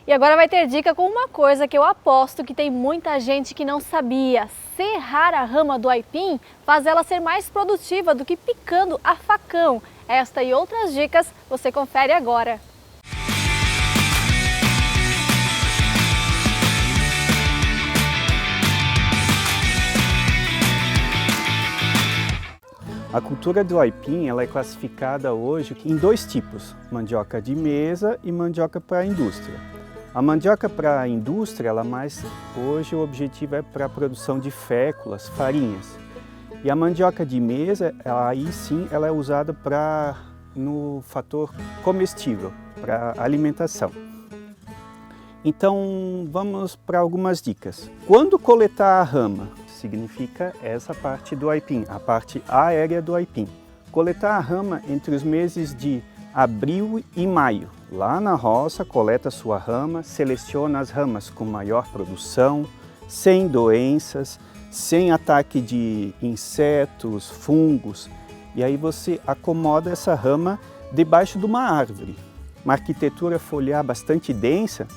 E agora vai ter dica com uma coisa que eu aposto que tem muita gente que não sabia. Serrar a rama do aipim faz ela ser mais produtiva do que picando a facão. Esta e outras dicas você confere agora. A cultura do aipim ela é classificada hoje em dois tipos, mandioca de mesa e mandioca para a indústria. A mandioca para a indústria, hoje o objetivo é para a produção de féculas, farinhas. E a mandioca de mesa, aí sim, ela é usada no fator comestível, para alimentação. Então vamos para algumas dicas. Quando coletar a rama? Significa essa parte do aipim, a parte aérea do aipim. Coletar a rama entre os meses de abril e maio. Lá na roça, coleta sua rama, seleciona as ramas com maior produção, sem doenças, sem ataque de insetos, fungos. E aí você acomoda essa rama debaixo de uma árvore. Uma arquitetura foliar bastante densa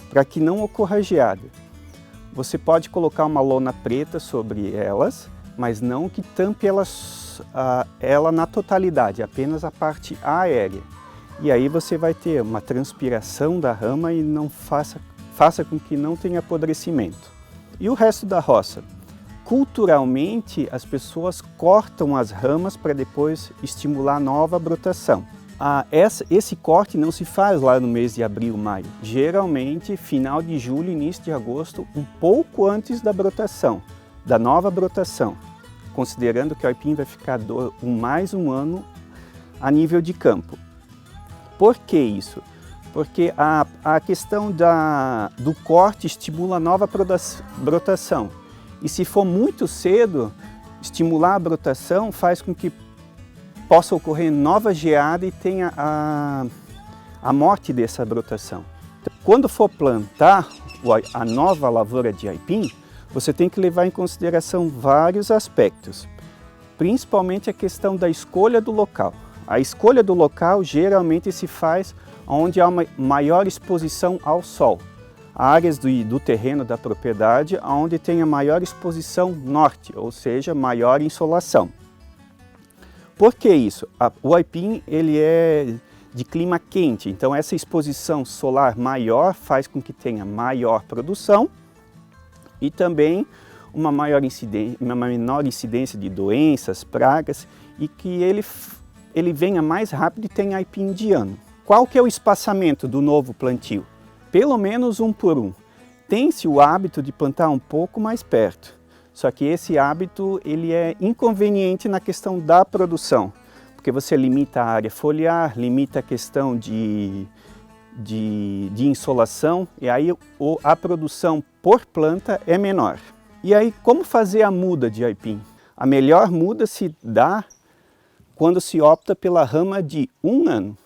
para que não ocorra geada. Você pode colocar uma lona preta sobre elas, mas não que tampe ela na totalidade, apenas a parte aérea. E aí você vai ter uma transpiração da rama e não faça com que não tenha apodrecimento. E o resto da roça? Culturalmente, as pessoas cortam as ramas para depois estimular nova brotação. Esse corte não se faz lá no mês de abril, maio. Geralmente, final de julho, início de agosto, um pouco antes da brotação, da nova brotação. Considerando que o aipim vai ficar mais um ano a nível de campo. Por que isso? Porque a questão do corte estimula a nova brotação. E se for muito cedo, estimular a brotação faz com que possa ocorrer nova geada e tenha a morte dessa brotação. Então, quando for plantar a nova lavoura de aipim, você tem que levar em consideração vários aspectos, principalmente a questão da escolha do local. A escolha do local geralmente se faz onde há uma maior exposição ao sol. Áreas do terreno da propriedade onde tem a maior exposição norte, ou seja, maior insolação. Por que isso? O aipim ele é de clima quente, então essa exposição solar maior faz com que tenha maior produção e também uma menor incidência de doenças, pragas e que ele venha mais rápido e tenha aipim de ano. Qual que é o espaçamento do novo plantio? Pelo menos 1 por 1. Tem-se o hábito de plantar um pouco mais perto. Só que esse hábito ele é inconveniente na questão da produção, porque você limita a área foliar, limita a questão de insolação e aí a produção por planta é menor. E aí como fazer a muda de aipim? A melhor muda se dá quando se opta pela rama de 1 ano.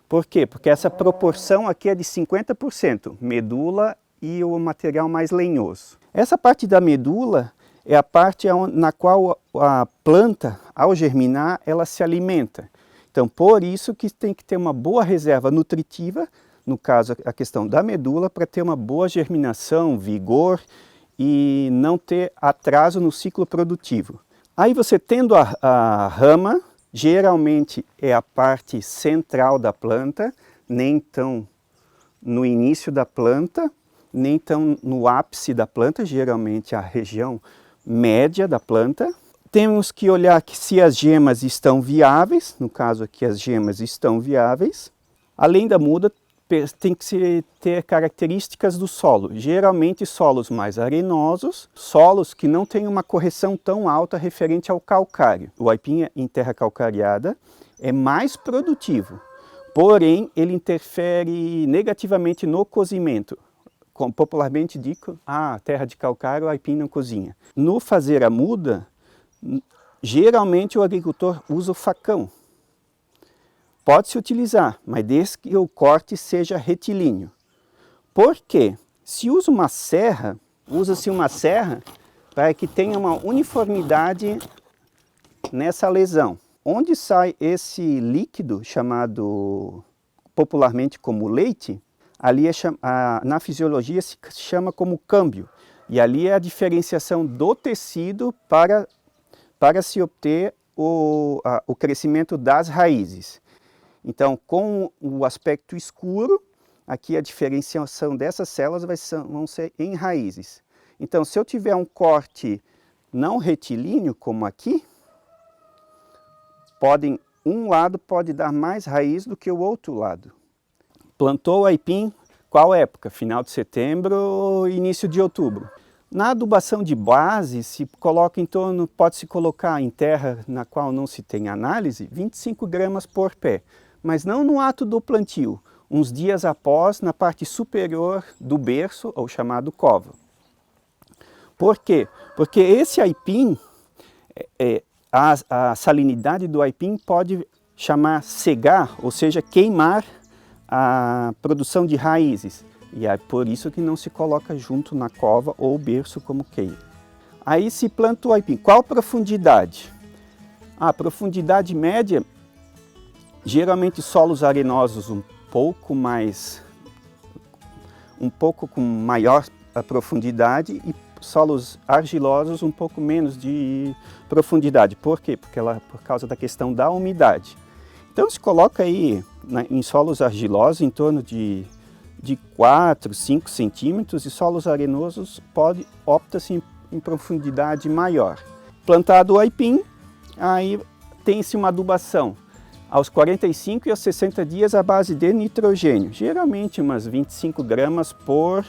Por quê? Porque essa proporção aqui é de 50%, medula e o material mais lenhoso. Essa parte da medula é a parte na qual a planta, ao germinar, ela se alimenta. Então, por isso que tem que ter uma boa reserva nutritiva, no caso a questão da medula, para ter uma boa germinação, vigor e não ter atraso no ciclo produtivo. Aí você tendo a rama, geralmente é a parte central da planta, nem tão no início da planta, nem tão no ápice da planta, geralmente a região média da planta. Temos que olhar se as gemas estão viáveis, no caso aqui as gemas estão viáveis. Além da muda, tem que ter características do solo, geralmente solos mais arenosos, solos que não têm uma correção tão alta referente ao calcário. O aipim em terra calcariada é mais produtivo, porém ele interfere negativamente no cozimento. Como popularmente dito, terra de calcário, o aipim não cozinha. No fazer a muda, geralmente o agricultor usa o facão. Pode-se utilizar, mas desde que o corte seja retilíneo. Por quê? Se usa uma serra, usa-se uma serra para que tenha uma uniformidade nessa lesão. Onde sai esse líquido, chamado popularmente como leite, ali na fisiologia se chama como câmbio. E ali é a diferenciação do tecido para se obter o crescimento das raízes. Então, com o aspecto escuro, aqui a diferenciação dessas células vão ser em raízes. Então, se eu tiver um corte não retilíneo, como aqui, um lado pode dar mais raiz do que o outro lado. Plantou o aipim, qual época? Final de setembro, início de outubro. Na adubação de base, pode-se colocar em terra na qual não se tem análise, 25 gramas por pé, mas não no ato do plantio, uns dias após, na parte superior do berço, ou chamado cova. Por quê? Porque esse aipim, a salinidade do aipim pode cegar, ou seja, queimar a produção de raízes. E é por isso que não se coloca junto na cova ou berço como queira. Aí se planta o aipim. Qual profundidade? A profundidade média, geralmente solos arenosos um pouco com maior profundidade e solos argilosos um pouco menos de profundidade. Por quê? Por causa da questão da umidade. Então se coloca aí em solos argilosos em torno de 4, 5 centímetros e solos arenosos opta-se em profundidade maior. Plantado o aipim, aí tem-se uma adubação aos 45 e aos 60 dias à base de nitrogênio, geralmente umas 25 gramas por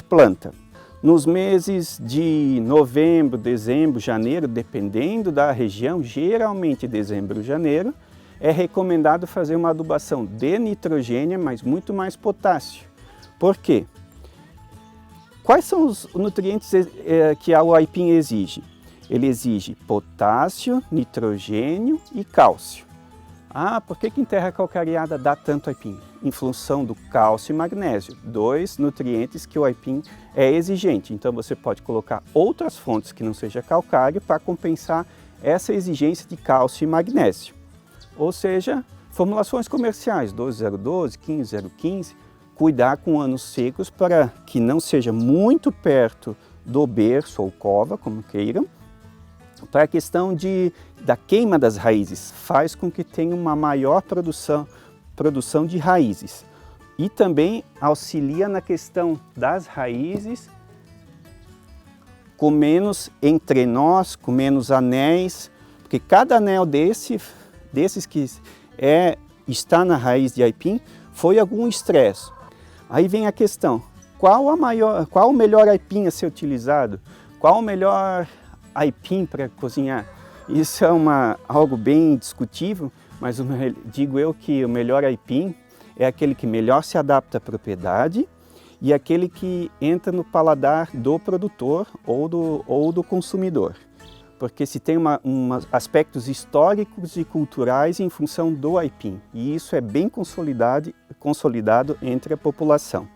planta. Nos meses de novembro, dezembro, janeiro, dependendo da região, geralmente dezembro e janeiro, é recomendado fazer uma adubação de nitrogênio, mas muito mais potássio. Por quê? Quais são os nutrientes que o aipim exige? Ele exige potássio, nitrogênio e cálcio. Por que em terra calcareada dá tanto aipim? Em função do cálcio e magnésio, 2 nutrientes que o aipim é exigente. Então você pode colocar outras fontes que não seja calcário para compensar essa exigência de cálcio e magnésio. Ou seja, formulações comerciais 12012, 15015, cuidar com anos secos para que não seja muito perto do berço ou cova, como queiram, para a questão da queima das raízes, faz com que tenha uma maior produção de raízes. E também auxilia na questão das raízes com menos entrenós, com menos anéis, porque cada anel desses que está na raiz de aipim foi algum estresse. Aí vem a questão, qual o melhor aipim a ser utilizado? Qual o melhor aipim para cozinhar? Isso é algo bem discutível, mas digo eu que o melhor aipim é aquele que melhor se adapta à propriedade e aquele que entra no paladar do produtor ou do consumidor. Porque se tem aspectos históricos e culturais em função do aipim, e isso é bem consolidado entre a população.